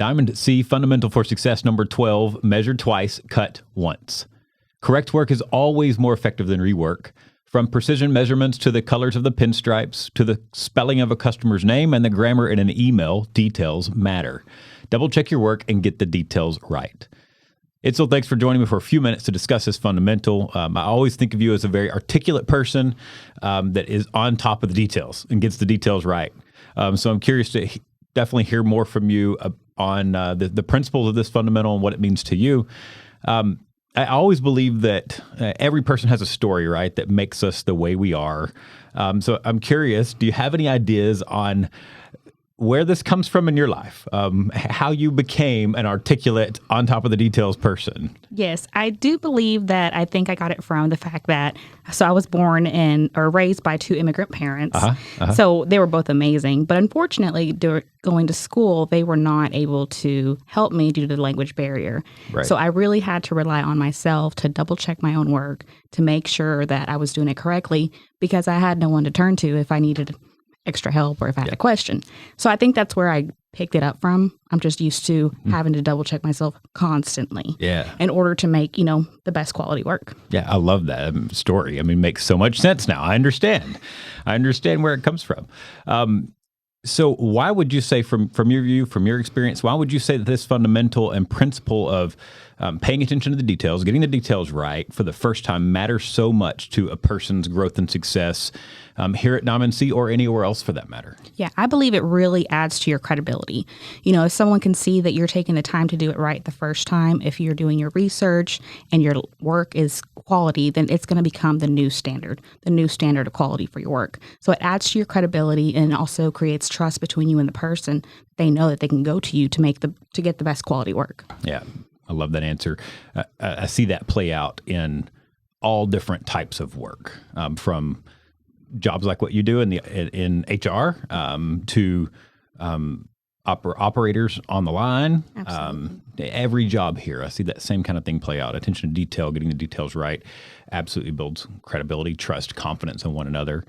Diamond C, Fundamental for Success, number 12, measure twice, cut once. Correct work is always more effective than rework. From precision measurements to the colors of the pinstripes to the spelling of a customer's name and the grammar in an email, details matter. Double check your work and get the details right. Itzel, thanks for joining me for a few minutes to discuss this fundamental. I always think of you as a very articulate person that is on top of the details and gets the details right. So I'm curious to definitely hear more from you on the principles of this fundamental and what it means to you. I always believe that every person has a story, right, that makes us the way we are. So I'm curious, do you have any ideas on where this comes from in your life, how you became an articulate, on top of the details person? Yes, I do believe that I think I got it from the fact that, so I was born or raised by two immigrant parents. So they were both amazing. But unfortunately, going to school, they were not able to help me due to the language barrier. Right. So I really had to rely on myself to double check my own work, to make sure that I was doing it correctly, because I had no one to turn to if I needed extra help or if I had a question. So I think that's where I picked it up from. I'm just used to having to double check myself constantly in order to make, the best quality work. Yeah, I love that story. I mean, it makes so much sense now. I understand where it comes from. So why would you say from your view, from your experience, why would you say that this fundamental and principle of paying attention to the details, getting the details right for the first time matters so much to a person's growth and success here at Diamond C or anywhere else for that matter? Yeah, I believe it really adds to your credibility. If someone can see that you're taking the time to do it right the first time, if you're doing your research and your work is quality, then it's going to become the new standard of quality for your work. So it adds to your credibility and also creates trust between you and the person. They know that they can go to you to get the best quality work. Yeah. I love that answer. I see that play out in all different types of work, from jobs like what you do in HR to operators on the line. Every job here, I see that same kind of thing play out. Attention to detail, getting the details right, absolutely builds credibility, trust, confidence in one another.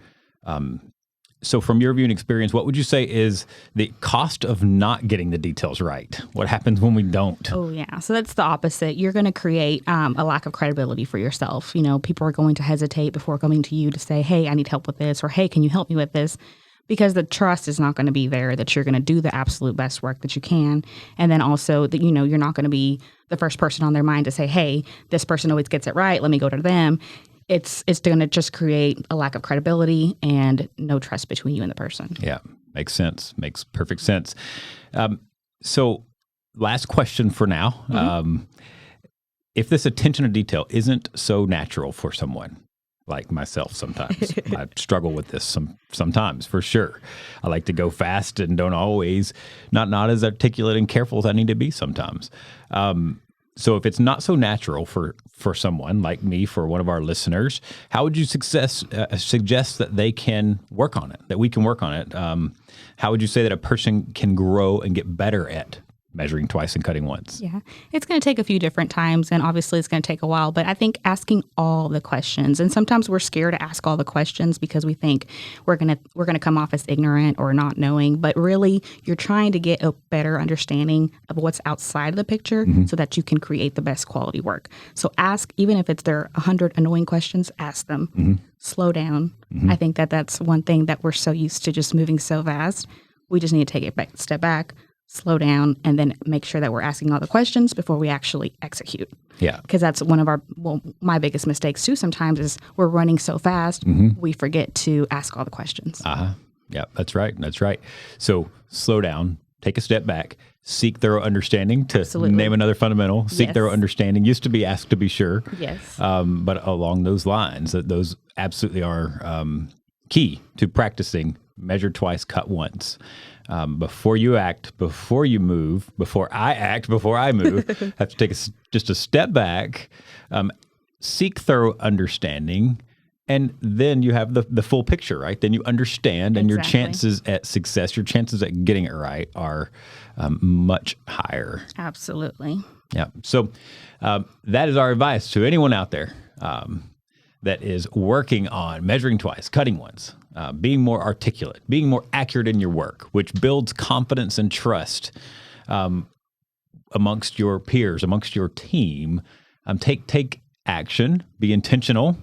So from your view and experience, what would you say is the cost of not getting the details right? What happens when we don't? Oh, yeah. So that's the opposite. You're going to create a lack of credibility for yourself. People are going to hesitate before coming to you to say, hey, I need help with this, or hey, can you help me with this? Because the trust is not going to be there that you're going to do the absolute best work that you can. And then also that, you're not going to be the first person on their mind to say, hey, this person always gets it right. Let me go to them. It's going to just create a lack of credibility and no trust between you and the person. Yeah, makes sense. Makes perfect sense. So last question for now. If this attention to detail isn't so natural for someone like myself sometimes, I struggle with this sometimes for sure. I like to go fast and don't always, not as articulate and careful as I need to be sometimes. So if it's not so natural for someone like me, for one of our listeners, how would you suggest that they can work on it, that we can work on it? How would you say that a person can grow and get better at measuring twice and cutting once? Yeah, it's going to take a few different times, and obviously it's going to take a while, but I think asking all the questions, and sometimes we're scared to ask all the questions because we think we're going to come off as ignorant or not knowing, but really you're trying to get a better understanding of what's outside of the picture so that you can create the best quality work. So ask, even if it's there 100 annoying questions, ask them. Slow down. I think that's one thing that we're so used to, just moving so fast. We just need to take a step back, slow down, and then make sure that we're asking all the questions before we actually execute. Yeah. Because that's one of my biggest mistakes too sometimes is we're running so fast, we forget to ask all the questions. Yeah, that's right. So slow down, take a step back, seek thorough understanding, to name another fundamental. Seek thorough understanding used to be asked to be sure. Yes. But along those lines, those absolutely are key to practicing measure twice, cut once. Before you act, before you move, before I act, before I move, have to take just a step back, seek thorough understanding, and then you have the full picture, right? Then you understand, and your chances at success, your chances at getting it right are much higher. Absolutely. Yeah. So that is our advice to anyone out there that is working on measuring twice, cutting once, being more articulate, being more accurate in your work, which builds confidence and trust. amongst your peers, amongst your team. Take action, be intentional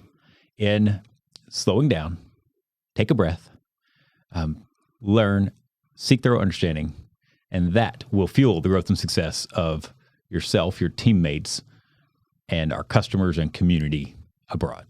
in slowing down, take a breath, learn, seek thorough understanding, and that will fuel the growth and success of yourself, your teammates, and our customers and community abroad.